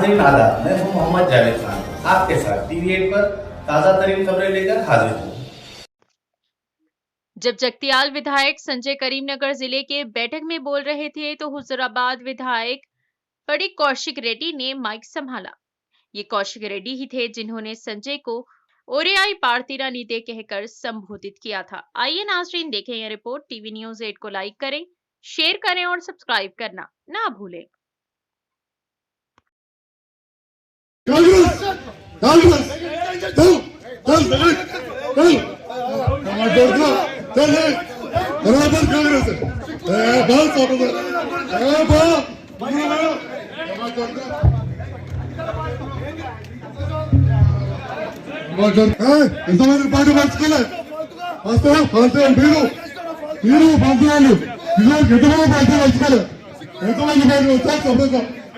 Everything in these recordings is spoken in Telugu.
नाज़रीन आदाब, मैं हूं मोहम्मद जावेद खान, आपके साथ TV8 पर ताज़ा तरीन खबरें लेकर हाजिर हूं। जब जगतियाल विधायक संजय करीमनगर जिले के बैठक में बोल रहे थे तो हुजूराबाद विधायक बड़ी कौशिक रेड्डी ने माइक संभाला। ये कौशिक रेड्डी ही थे जिन्होंने संजय को ओरियाई पार्तीरा नीते कहकर संबोधित किया था। आइए नाज़रीन देखें यह रिपोर्ट। टीवी न्यूज़ 8 को लाइक करें, शेयर करें और सब्सक्राइब करना ना भूलें। बराबर कांग्रेस ఎంతమంది పార్టీ పంచుకోలే మీరు పంచుకోవాలి ఎంతమంది పార్టీ పంచుకోలే ఎంతమంది పార్టీ వచ్చారు సభ్యులుగా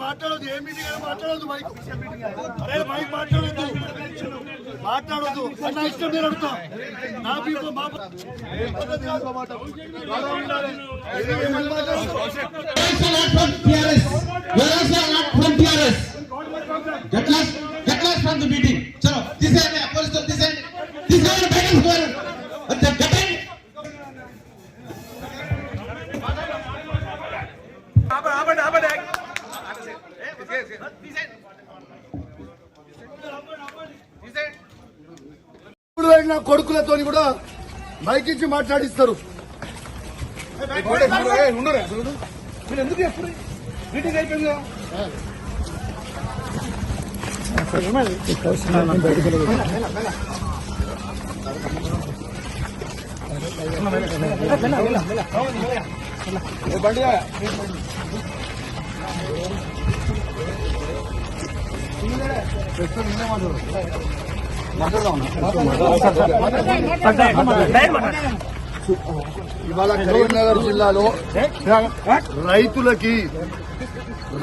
మాట్లాడదు ఏ మీటింగ్ మాట్లాడదు మాట్లాడదు నా ఇష్టం నేను అడుగుతా నా పీపుల్ మా కొడుకులతో కూడా మైక్ ఇచ్చి మాట్లాడిస్తారు. ఎందుకు ఎప్పుడు మీటింగ్ అయిపోయిందా ఇవాళ కరీంనగర్ జిల్లాలో రైతులకి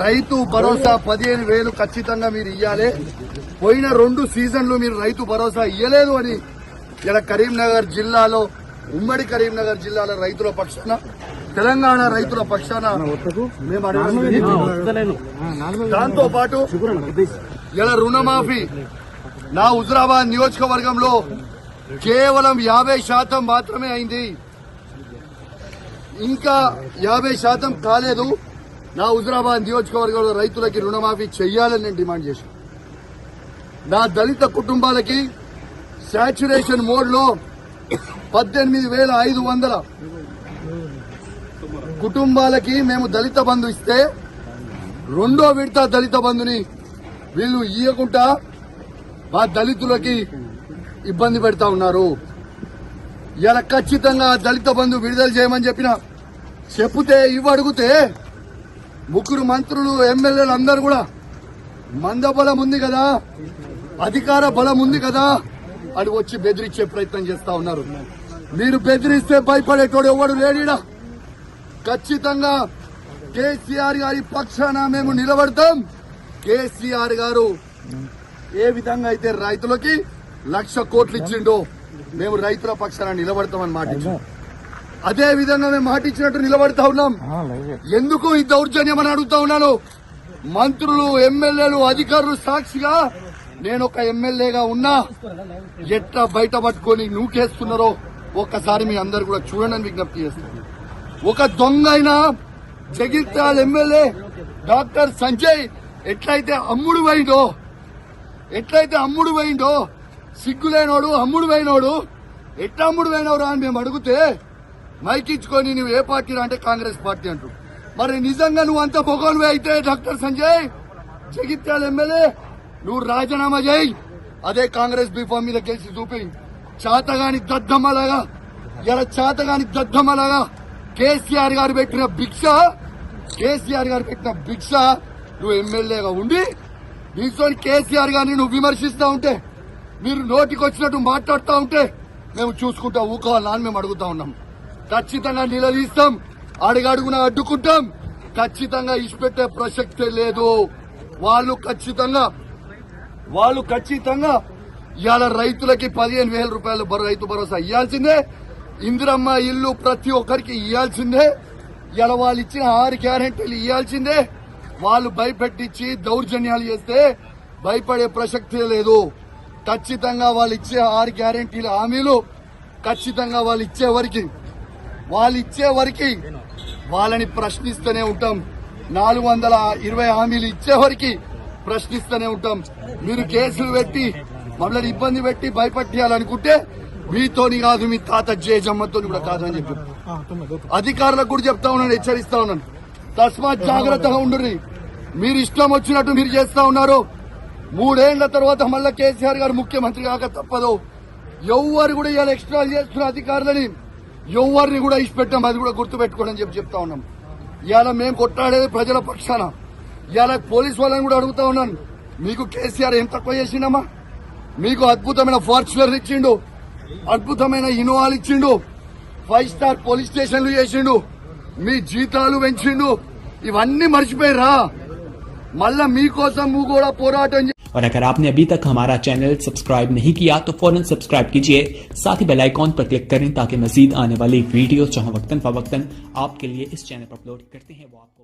రైతు భరోసా 15,000 ఖచ్చితంగా మీరు ఇయ్యాలి. పోయిన 2 సీజన్లు మీరు రైతు భరోసా ఇయ్యలేదు అని ఇలా కరీంనగర్ జిల్లాలో ఉమ్మడి కరీంనగర్ జిల్లాలో రైతుల పక్షాన తెలంగాణ రైతుల పక్షాన దాంతో పాటు ఇలా రుణమాఫీ నా హుజురాబాద్ నియోజకవర్గంలో కేవలం 50% మాత్రమే అయింది. ఇంకా 50% కాలేదు. నా హుజురాబాద్ నియోజకవర్గంలో రైతులకి రుణమాఫీ చెయ్యాలని నేను డిమాండ్ చేశాను. నా దళిత కుటుంబాలకి శాచ్యురేషన్ మోడ్ లో 18,500 కుటుంబాలకి మేము దళిత బంధు ఇస్తే 2వ విడత దళిత బంధుని వీళ్ళు ఇయ్యకుండా మా దళితులకి ఇబ్బంది పెడతా ఉన్నారు. ఇలా ఖచ్చితంగా దళిత బంధు విడుదల చేయమని చెప్తే ఇవ్వడుగుతే 3 మంత్రులు ఎమ్మెల్యేలు అందరూ కూడా మందబలం ఉంది కదా, అధికార బలం ఉంది కదా అని వచ్చి బెదిరించే ప్రయత్నం చేస్తా ఉన్నారు. మీరు బెదిరిస్తే భయపడేటోడు ఎవడు లేడీడా. ఖచ్చితంగా కేసీఆర్ గారి పక్షాన మేము నిలబడతాం. కేసీఆర్ గారు ఏ విధంగా అయితే రైతులకి 1,00,000 కోట్లు ఇచ్చిండో మేము రైతుల పక్షాన నిలబడతామని మాటిచ్చాం. అదే విధంగా మేము మాటిచ్చినట్టు నిలబడతా ఉన్నాం. ఎందుకు ఈ దౌర్జన్యం అని అడుగుతా ఉన్నాను. మంత్రులు ఎమ్మెల్యేలు అధికారులు సాక్షిగా నేను ఒక ఎమ్మెల్యేగా ఉన్నా ఎట్లా బయట పట్టుకొని నూకేస్తున్నారో ఒక్కసారి మీ అందరు కూడా చూడండి విజ్ఞప్తి చేస్తున్నారు. ఒక దొంగ అయిన జగిత్యాల ఎమ్మెల్యే డాక్టర్ సంజయ్ ఎట్లయితే అమ్ముడు పోయిండో సిగ్గులేనోడు అమ్ముడు పోయినోడు ఎట్లా అమ్ముడు పోయినవరా అని మేము అడిగితే మైకిచ్చుకొని నువ్వు ఏ పార్టీ అంటే కాంగ్రెస్ పార్టీ అంటూ. మరి నిజంగా నువ్వు అంత పొగలువే అయితే డాక్టర్ సంజయ్ జగిత్యాల ఎమ్మెల్యే నువ్వు రాజీనామా చేయి. అదే కాంగ్రెస్ బీఫామ్ మీద గెలిచి చూపి చాతగాని దద్దమ్మలాగా కేసీఆర్ గారు పెట్టిన భిక్ష నువ్వు ఎమ్మెల్యేగా ఉండి నీతో కేసీఆర్ గారిని నువ్వు విమర్శిస్తా ఉంటే, మీరు నోటికొచ్చినట్టు మాట్లాడుతూ ఉంటే మేము చూసుకుంటా ఊకోవాలా అని మేము అడుగుతా ఉన్నాం. ఖచ్చితంగా నిలదీస్తాం, అడుగడుగున అడ్డుకుంటాం. ఖచ్చితంగా ఇచ్చిపెట్టే ప్రసక్తే లేదు. వాళ్ళు ఖచ్చితంగా ఇవాళ రైతులకి 15,000 రూపాయలు రైతు భరోసా ఇవ్వాల్సిందే. ఇందిరమ్మ ఇల్లు ప్రతి ఒక్కరికి ఇవ్వాల్సిందే. ఇలా వాళ్ళు ఇచ్చిన 6 గ్యారెంటీలు ఇవ్వాల్సిందే. వాళ్ళు భయపెట్టించి దౌర్జన్యాలు చేస్తే భయపడే ప్రసక్తే లేదు. ఖచ్చితంగా వాళ్ళు ఇచ్చే 6 గ్యారెంటీల హామీలు ఖచ్చితంగా వాళ్ళు ఇచ్చే వరకు వాళ్ళని ప్రశ్నిస్తూనే ఉంటాం. 420 హామీలు ఇచ్చే వరకు ప్రశ్నిస్తూనే ఉంటాం. మీరు కేసులు పెట్టి మమ్మల్ని ఇబ్బంది పెట్టి భయపట్టియాలనుకుంటే మీతోని కాదు, మీ తాత జేజమ్మతో కూడా కాదు అని చెప్పి అధికారులకు కూడా చెప్తా ఉన్నాను, హెచ్చరిస్తా ఉన్నాను. తస్మాత్ జాగ్రత్తగా ఉండుర్రి. మీరు ఇష్టం వచ్చినట్టు మీరు చేస్తా ఉన్నారు. 3 ఏళ్ల తర్వాత మళ్ళా కేసీఆర్ గారు ముఖ్యమంత్రి కాక తప్పదు. ఎవరు కూడా ఇలా ఎక్స్ట్రా చేస్తున్న అధికారులని ఎవరిని కూడా ఇచ్చిపెట్టాం, అది కూడా గుర్తుపెట్టుకోండి అని చెప్తా ఉన్నాం. ఇవాళ మేము కొట్టాడేది ప్రజల పక్షాన. ఇవాళ పోలీసు వాళ్ళని కూడా అడుగుతా ఉన్నాను, మీకు కేసీఆర్ ఏం తక్కువ చేసిండమ్మా? మీకు అద్భుతమైన ఫార్చునర్ ఇచ్చిండు, అద్భుతమైన ఇన్నోవాలు ఇచ్చిండు, 5 స్టార్ పోలీస్ స్టేషన్లు చేసిండు, మీ జీతాలు పెంచిండు. ఇవన్నీ మర్చిపోయిరా? మళ్ళా మీకోసం కూడా పోరాటం. और अगर आपने अभी तक हमारा चैनल सब्सक्राइब नहीं किया तो फौरन सब्सक्राइब कीजिए, साथ ही बेल आइकॉन पर क्लिक करें ताकि मजीद आने वाली वीडियो जहां वक्तन फवक्तन आपके लिए इस चैनल पर अपलोड करते हैं वो आपको